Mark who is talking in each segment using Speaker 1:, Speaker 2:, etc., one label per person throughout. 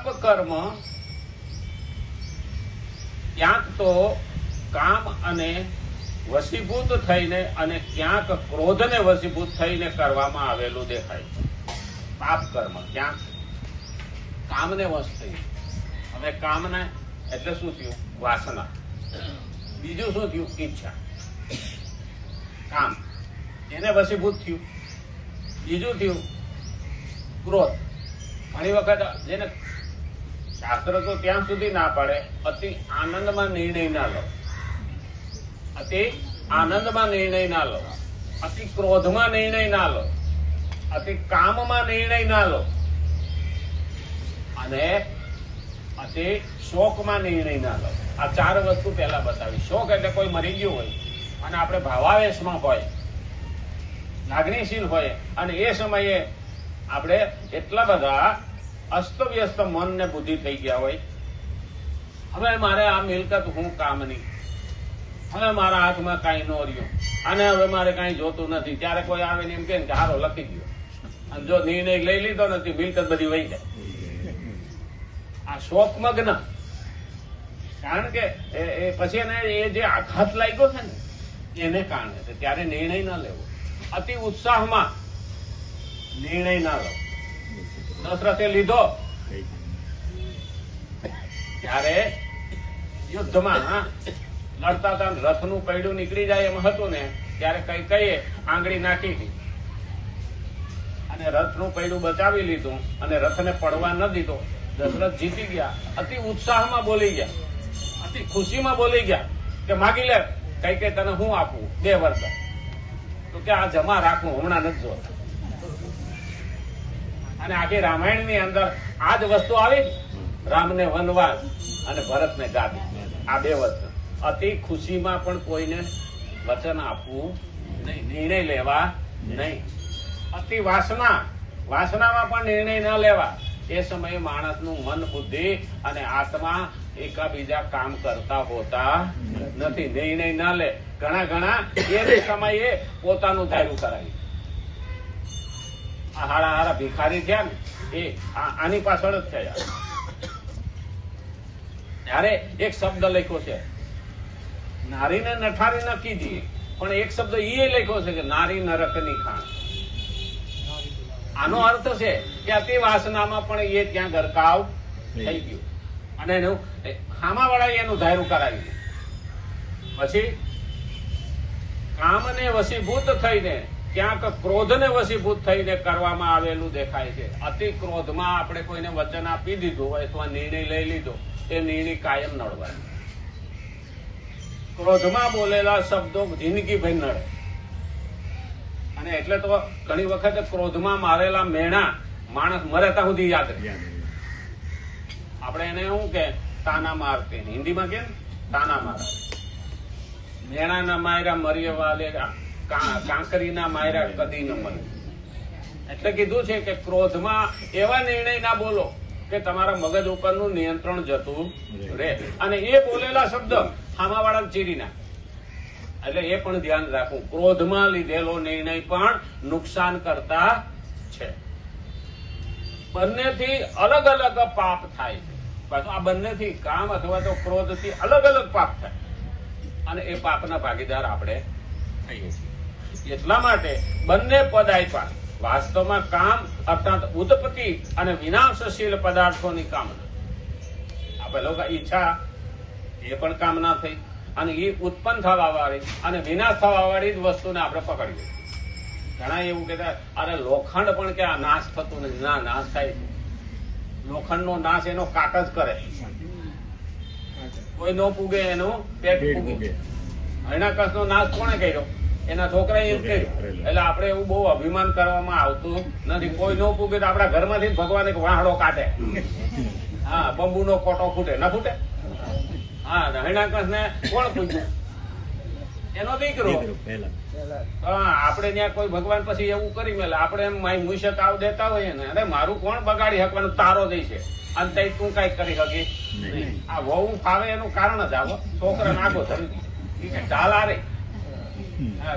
Speaker 1: પાપ કર્મ ક્યાંક તો કામ અને વશીભૂત થઈને અને ક્યાંક ક્રોધને વશીભૂત થઈને કરવામાં આવેલું દેખાય છે. પાપ કર્મ ક્યાંક કામને વશ થઈ. હવે કામને એટલે શું થયું? વાસના. બીજું શું થયું? ઈચ્છા. કામ એને વશીભૂત થયું. બીજું થયું ક્રોધ. ઘણી વખત જેને શાસ્ત્ર તો ત્યાં સુધી ના પાડે અતિ આનંદમાં નિર્ણય ના લો, અતિ આનંદમાં નિર્ણય ના લો, અતિ ક્રોધમાં નિર્ણય ના લો, અતિ કામમાં નિર્ણય ના લો અને અતિ શોકમાં નિર્ણય ના લો. આ ચાર વસ્તુ પહેલા બતાવી. શોક એટલે કોઈ મરી ગયું હોય અને આપણે ભાવાવેશમાં હોય, લાગણીશીલ હોય અને એ સમયે આપણે એટલા બધા અસ્તવ્યસ્ત મન ને બુદ્ધિ થઈ ગયા હોય. હવે મારે આ મિલકત હું કામની, હવે મારા હાથમાં કાંઈ ન રહ્યું અને હવે મારે કાંઈ જોતું નથી. ત્યારે કોઈ આવે ને એમ કે હારો લખી ગયો અને જો નિર્ણય લઈ લીધો નથી મિલકત બધી વહી જાય. આ શોકમગ્ન. કારણ કે એ પછી એને એ જે આઘાત લાગ્યો છે ને એને કારણે ત્યારે નિર્ણય ના લેવો. અતિ ઉત્સાહમાં નિર્ણય ના લો. દશરથે લીધો ત્યારે યુદ્ધમાં લડતા હતા, રથનું પૈડું નીકળી જાય એમ હતું ને ત્યારે કઈ કઈએ આંગળી નાખી હતી અને રથનું પૈડું બચાવી લીધું અને રથને પડવા ન દીધો. દશરથ જીતી ગયા. અતિ ઉત્સાહમાં બોલી ગયા, અતિ ખુશીમાં બોલી ગયા કે માગી લે કઈ કઈ તને હું આપું 2 વરદાન. તો કે આ જમા રાખવું હમણાં નથી જોતા. અને આખી રામાયણની અંદર આ જ વસ્તુ આવી. રામને વનવાસ અને ભરતને ગાદી. આ 2 વસ્તુ. અતિ ખુશીમાં પણ કોઈને વચન આપવું નહીં, નિર્ણય લેવા નહીં. અતિ વાસનામાં પણ નિર્ણય ન લેવા. એ સમયે માણસનું મન, બુદ્ધિ અને આત્મા એકાબીજા કામ કરતા હોતા નથી. નિર્ણય ન લે. ઘણા એ સમયે પોતાનું ધાર્યું કરાવી. આ હારા ભિખારી થયા ને એ આની પાછળ જ થયા. ત્યારે એક શબ્દ લખ્યો છે, નારીને નઠારી ન કીધી, પણ એક શબ્દ એ લખ્યો છે કે નારી નરકની ખાણ. આનો અર્થ છે કે અતિ વાસનામાં પણ એ ત્યાં ગરકાવ થઈ ગયું અને એનું હામાવાળા એનું ધાર્યું કરાવ્યું. પછી કામને વશીભૂત થઈને ક્યાંક ક્રોધને વશીભૂત થઈને કરવામાં આવેલું દેખાય છે. અતિ ક્રોધમાં આપણે કોઈને વચન આપી દીધું હોય અથવા નિર્ણય લઈ લીધો, એ નિર્ણય કાયમ નડવાય. ક્રોધમાં બોલેલા શબ્દો જિંદગીભર નડે. અને એટલે તો ઘણી વખત ક્રોધમાં મારેલા મેણા માણસ મરે ત્યાં સુધી યાદ રહે. આપણે એને શું કે તાના મારતે, હિન્દીમાં કે તાના મારા. મેણાના માર્યા મરીએ વાલે, કાંકરીના માર્યા કદી ન મરે. એટલે કીધું છે કે ક્રોધમાં એવા નિર્ણય ના બોલો કે તમારા મગજ ઉપરનું નિયંત્રણ જતું રહે અને એ બોલેલા શબ્દ હામાવાળા ચીરી નાખે. એટલે એ પણ ધ્યાન રાખવું. ક્રોધમાં લીધેલો નિર્ણય પણ નુકસાન કરતા છે. બંનેથી અલગ અલગ પાપ થાય છે. પાછું આ બંનેથી કામ અથવા તો ક્રોધથી અલગ અલગ પાપ થાય અને એ પાપના ભાગીદાર આપણે થઈએ છીએ. એટલા માટે બંને પદ આપ્યા. વાસ્તવમાં કામ અર્થાત ઉત્પત્તિ અને વિનાશશીલ પદાર્થોની કામના. આ પેલો ઈચ્છા એ પણ કામના થઈ અને એ ઉત્પન્ન થવા વાળી અને વિનાશ થવા વાળી જ વસ્તુને આપણે પકડીએ. ઘણા એવું કહેતા અરે લોખંડ પણ કે આ નાશ થતું નથી. ના, નાશ થાય છે. લોખંડનો નાશ એનો કાટ જ કરે. કોઈ નો પૂગે એનું પેટ પૂગે. હરણાકશનો નાશ કોણે કર્યો? એના છોકરાએ જ કર્યો. એટલે આપણે એવું બહુ અભિમાન કરવામાં આવતું નથી. કોઈ નો પૂગે તો આપણા ઘરમાંથી ભગવાન એક વાહડો કાઢે. હા, બંબુનો કોટો ફૂટે ન ફૂટે? હા, હરણાકશ ને કોણ પૂછ્યું? એનો દીકરો. હા, આપણે ત્યાં કોઈ ભગવાન પછી એવું કરી મેલે આપણે એમ મુશક આવ દેતા હોઈએ ને, અરે મારું કોણ બગાડી શકવાનું, તારો દઈ છે અને તઈ તું કઈ કરી શકી. આ વહુ ફાવે એનું કારણ જ આવો છોકરા નાગો ચાલ આ રે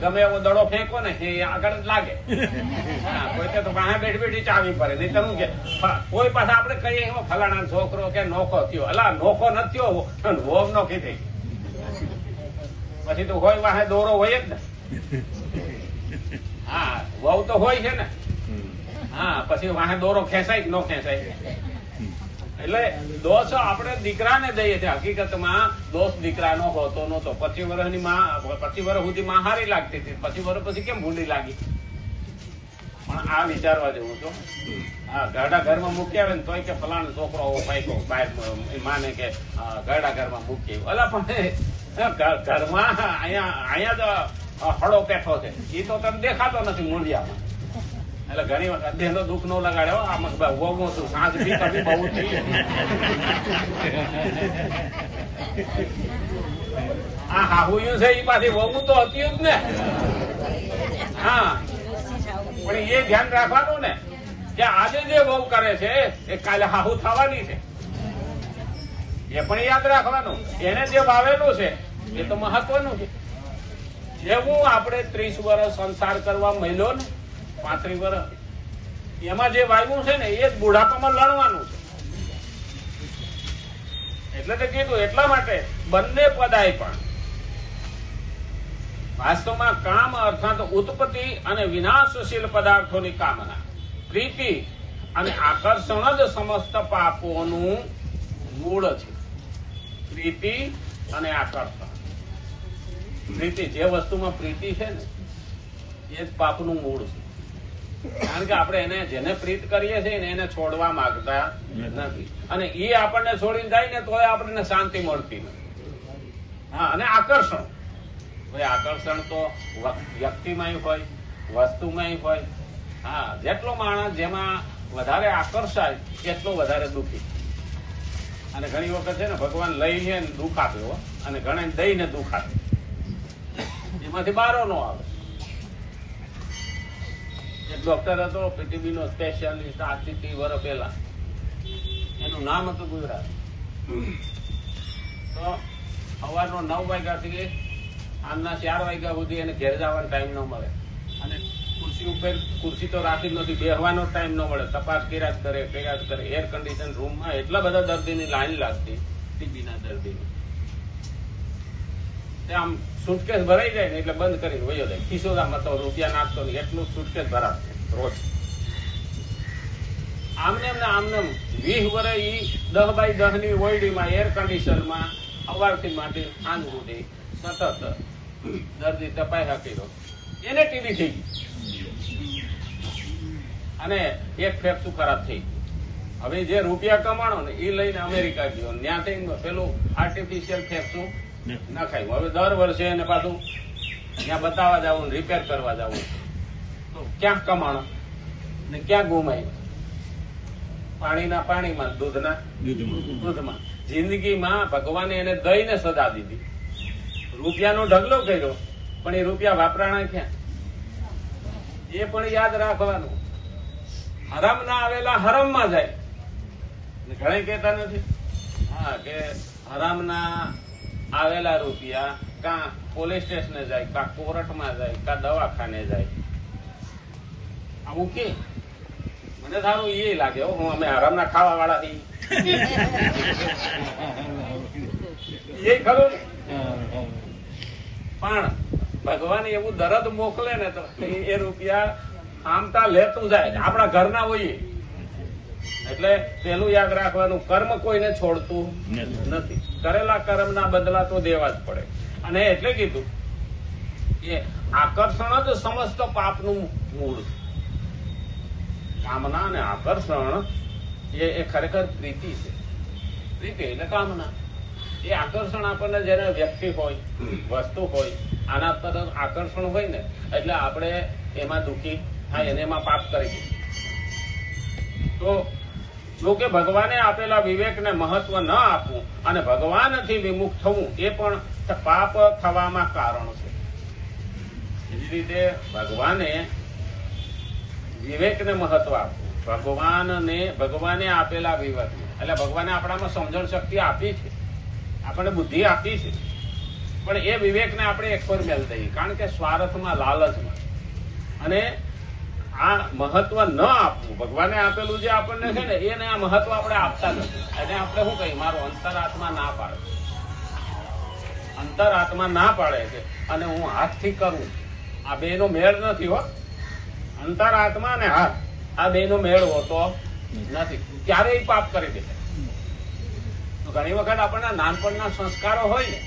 Speaker 1: ગમે એવો દડો ફેંકો ને એ આગળ જ લાગે. કોઈ તો વાહે બેઠી બેઠી ચાવી પડે. નહીં તો કે કોઈ પાછા આપણે કહીએ એવો ફલાણા છોકરો કે નોખો થયો. અલા નોખો નથી થયો, વોમ નોખી થઈ. પછી તો હોય વાહે દોરો હોય જ ને. હા, વહુ તો હોય છે ને. હા, પછી વાહે દોરો ખેંચાય કે ન ખેંચાય. એટલે દોષ આપણે દીકરાને દઈએ છીએ. હકીકતમાં દોષ દીકરાનો હોતો નહોતો. 25 વર્ષની માં, 25 વર્ષ સુધી માં હારી લાગતી હતી. 25 વર્ષ પછી કેમ ભૂંડી લાગી? પણ આ વિચારવા જેવું છો. હા, ઘરડા ઘરમાં મૂકી આવે ને તોય કે ફલાણો છોકરો પાઈકો બહાર માને કે ઘરડા ઘરમાં મૂકી. અલા પણ ઘરમાં અહીંયા જ હળો પેઠો છે. એ તો તને દેખાતો નથી મૂંડિયામાં. એટલે ઘણી વખત દેહનો દુઃખ નો લગાડ્યો. આમાં વહુ છું સાંજ બી કભી બહુ થઈ. આ હાહુયું છે એ પાછી વહુ તો હતી જ ને. હા, પણ એ ધ્યાન રાખવાનું ને કે આજે જે વહુ કરે છે એ કાલે હાહુ થવાની છે. એ પણ યાદ રાખવાનું. એને જે વાવેલું છે એ તો મહત્વનું છે. જેવું આપણે 30 વર્ષ સંસાર કરવા મળ્યો ને, 35 વર્ષ એમાં જે વાવ્યું છે ને એ જ બુઢાપામાં લણવાનું છે. એટલે તો કીધું. એટલા માટે બંને પદાય પણ વાસ્તવમાં કામ અર્થાત ઉત્પત્તિ અને વિનાશશીલ પદાર્થોની કામના, પ્રીતિ અને આકર્ષણ જ સમસ્ત પાપોનું મૂળ છે. પ્રીતિ અને આકર્ષણ. પ્રીતિ, જે વસ્તુમાં પ્રીતિ છે ને એ જ પાપનું મૂળ છે. કારણ કે આપણે એને જેને પ્રીત કરીએ છીએ ને એને છોડવા માંગતા નથી. અને એ આપણને છોડીને જાય ને તોય આપણને શાંતિ મળતી નથી. હા, અને આકર્ષણ. ભાઈ આકર્ષણ તો વ્યક્તિમાં હોય, વસ્તુમાં હોય. હા, જેટલો માણસ જેમાં વધારે આકર્ષાય એટલો વધારે દુઃખી. અને ઘણી વખત છે ને ભગવાન લઈને દુઃખ આપ્યો અને ઘણા દઈને દુઃખ આપે. એમાંથી બારો નો આવે. એક ડોક્ટર હતો પીટીબી નો સ્પેશિયાલિસ્ટ, આજથી 30 વર્ષ પહેલા. એનું નામ હતું ગુજરાત. તો સવારનો 9 વાગ્યાથી આમના 4 વાગ્યા સુધી એને ઘેર જવાનો ટાઈમ ન મળે. અને ખુરશી ઉપર ખુરશી તો રાખી જ નથી, બેસવાનો ટાઈમ ન મળે. તપાસ કર્યા જ કરે. એર કન્ડિશન રૂમમાં એટલા બધા દર્દીની લાઈન લાગતી ટીબીના દર્દીની. આમ સુટકેસ ભરાઈ જાય ને એટલે બંધ કરીને વયો જાય. ખિસ્સોદામાં તો રૂપિયા નાખતો નહીં એટલું સુટકેસ ભરાશે રોજ. આમને 20 વર્ષ 10 બાય 10 ની ઓયડીમાં એર કન્ડિશનમાં સવારથી માંડી સાંજ સુધી સતત દર્દી તપાઈ હાકી એને ટીબી થઈ ગઈ. અને એક ફેફસું ખરાબ થઈ. હવે જે રૂપિયા કમાણો ને એ લઈને અમેરિકા ગયો. ત્યાંથી પેલું આર્ટિફિશિયલ ફેફસું નખાયું. હવે દર વર્ષે એને પાછું ત્યાં બતાવવા જવું, રિપેર કરવા જવું. તો ક્યાંક કમાણો ને ક્યાં ગુમાયું? પાણીમાં, દૂધમાં. જિંદગીમાં ભગવાને એને દઈને સજા દીધી. રૂપિયાનો ઢગલો કર્યો પણ એ રૂપિયા વાપરાણા ક્યાં? એ પણ યાદ રાખવાનું. હરામ ના આવેલા હરમમાં જાય. ઘણા કહેતા નથી હા કે હરામ ના આવેલા રૂપિયા કાં પોલીસ સ્ટેશને જાય, કાં કોર્ટમાં જાય, કાં દવાખાને જાય. આવું કે મને સારું એ લાગે. હું અમે હરામના ખાવા વાળા છીએ. એ ખરું. પણ ભગવાન એવું દરદ મોકલે ને તો એ રૂપિયા આમતા લેતું જાય. આપણા ઘરના હોઈએ એટલે પેલું યાદ રાખવાનું, કર્મ કોઈને છોડતું નથી. કરેલા કર્મના બદલા તો દેવા જ પડે. અને એટલે કીધું કે આકર્ષણ જ સમસ્ત પાપનું મૂળ. કામના અને આકર્ષણ એ ખરેખર પ્રીતિ છે. પ્રીતિ એટલે કામના. એ આકર્ષણ આપણને જેને વ્યક્તિ હોય, વસ્તુ હોય, આના તરફ આકર્ષણ હોય ને એટલે આપણે એમાં દુઃખી થાય અને એમાં પાપ કરી. તો જો કે ભગવાને આપેલા વિવેકને મહત્વ ન આપવું અને ભગવાનથી વિમુખ થવું એ પણ પાપ થવામાં કારણ છે. એવી રીતે ભગવાને વિવેકને મહત્વ આપવું, ભગવાને આપેલા વિવેક એટલે ભગવાને આપણામાં સમજણ શક્તિ આપી છે, આપણને બુદ્ધિ આપી છે, પણ એ વિવેકને આપણે એક પર મેલ દઈએ, કારણ કે સ્વાર્થમાં, લાલચમાં અને આ મહત્વ ન આપવું, ભગવાને આપેલું જે આપણને છે ને એને આ મહત્વ આપણે આપતા નથી. અને આપણે શું કહીએ, મારો અંતરાત્મા ના પાડે, અંતરાત્મા ના પાડે છે અને હું હાથથી કરું. આ બે નો મેળ નથી હો. અંતરાત્મા અને હાથ આ બે નો મેળ હોતો નથી, ક્યારેય પાપ કરી દે. ઘણી વખત આપણને નાનપણના સંસ્કારો હોય ને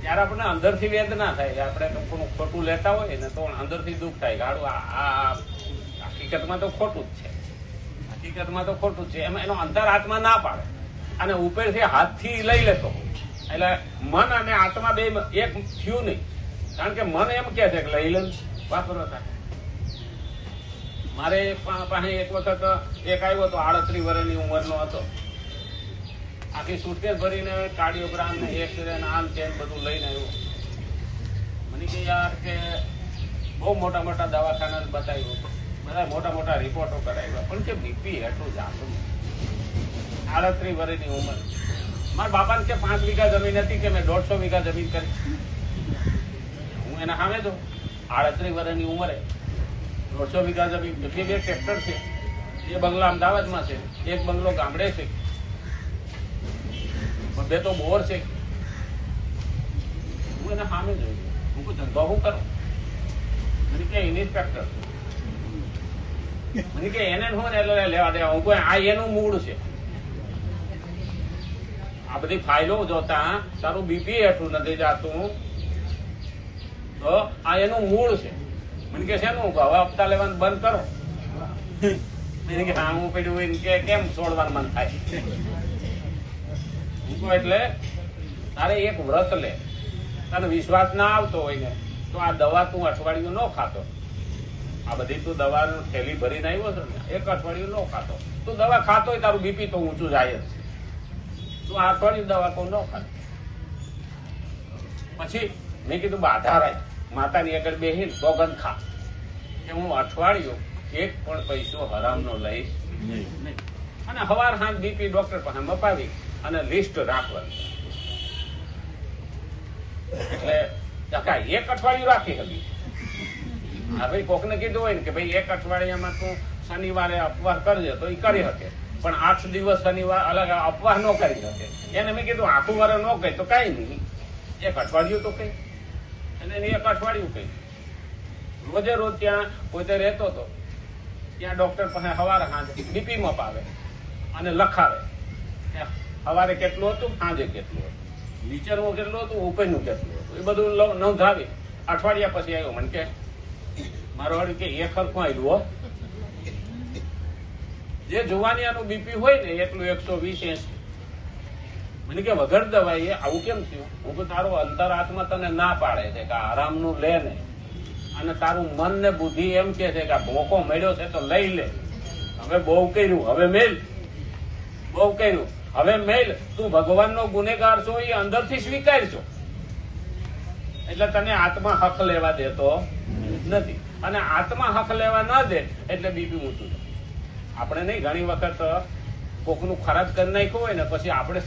Speaker 1: ત્યારે આપણને અંદરથી વેદના થાય, આપણે ખોટું લેતા હોય ને તો અંદરથી દુઃખ થાય. ગાડું આ હકીકતમાં તો ખોટું જ છે, હકીકતમાં તો ખોટું જ છે. એમાં એનો અંતરાત્મા ના પાડે અને ઉપરથી હાથથી લઈ લેતો. એટલે મન અને આત્મા બે એક થયું નહીં, કારણ કે મન એમ કે છે કે લઈ લે વાપરો થાય. મારે પાસે એક વખત એક આવ્યો હતો, 38 વર્ષની ઉંમરનો હતો. આખી સુટકેસ ભરીને કાર્ડિયોગ્રામ ને એક્સરે ને આમ તેમ બધું લઈને આવ્યો. મને કે યાર કે બહુ મોટા મોટા દવાખાના બતાવ્યું, બધા મોટા મોટા રિપોર્ટો કરાવ્યા, પણ કે બીપી એટલું જાતું. 38 વર્ષની ઉંમર. મારા બાપાને કે 5 વીઘા જમીન હતી કે મેં 150 વીઘા જમીન કરી. હું એના સામે છું, 38 વર્ષની ઉંમરે 150 વીઘા જમીન, બે ટ્રેક્ટર છે, એ બંગલો અમદાવાદમાં છે, એક બંગલો ગામડે છે, બે તો બોર છે. હું એના સામે જોયું, હું કોઈ ધંધો શું કરું? મને કે ઇન્સ્પેક્ટર. મને કે એને શું ને લેવા દેવા. હું કોઈ આ એનું મૂળ છે. આ બધી ફાઇલો જોતા તારું બીપી એટલું નથી જાતું તો આ એનું મૂળ છે. મને કે છે નું હવે હપ્તા લેવાનું બંધ કરો. હા હું પેલું કે કેમ છોડવાનું મન થાય. એટલે તારે એક વ્રત લે, તને વિશ્વાસ ના આવતો હોય ને તો આ દવા તું અઠવાડિયું ન ખાતો. આ બધી તું દવા થેલી ભરીને આવ્યો છો ને, એક અઠવાડિયું ન ખાતો. તું દવા ખાતો હોય તારું બીપી તો ઊંચું જાય જ. તું આ અઠવાડિયું દવા કોઈ ન ખાતો. પછી મેં કીધું બાધા રાય માતાની આગળ બેહીને સોગંદ ખા કે હું અઠવાડિયું એક પણ પૈસો હરામનો લઈશ નહીં. અને હવાર સાંજ બીપી ડોક્ટર પાસે મપાવી અને લિસ્ટ રાખવાનું. એટલે એક અઠવાડિયું રાખી હતી. હા ભાઈ કોકને કીધું હોય ને કે ભાઈ એક અઠવાડિયામાં તું શનિવારે અપવાસ કરજે તો એ કરી શકે, પણ 8 દિવસ શનિવાર અલગ અપવાસ ન કરી શકે. એને મેં કીધું આખું વાર ન કહી તો કઈ નહીં, એક અઠવાડિયું તો કઈ. અને એક અઠવાડિયું કઈ રોજે રોજ ત્યાં પોતે રહેતો હતો. ત્યાં ડોક્ટર પાસે સવારે સાંજે બીપી મપાવે અને લખાવે. સવારે કેટલું હતું, સાંજે કેટલું હતું, નીચેનું કેટલું હતું, ઉપરનું કેટલું હતું, એ બધું નોંધાવી. અઠવાડિયા પછી આવ્યો મને કે મારો વાળું કે એ ખરખું આવ્યું હો. જે જુવાનિયાનું બીપી હોય ને એટલું 120-80. મને કે વગર દવાઈ આવું કેમ થયું? હું તો તારો અંતરાત્મા તને ના પાડે છે કે આરામનું લે ને, અને તારું મન ને બુદ્ધિ એમ કે છે કે મોકો મળ્યો છે તો લઈ લે. હવે બહુ કર્યું, હવે મેલ. બહુ કર્યું, હવે મેલ. તું ભગવાનનો ગુનેગાર છો એ અંદરથી સ્વીકારજો. એટલે તને આત્મા હક લેવા દેતો નથી, અને આત્મા હક લેવા ન દે એટલે બીપી ઊંચું. આપણે નહીં ઘણી વખત કોકનું ખરાબ કરી નાખ્યું હોય ને પછી આપણે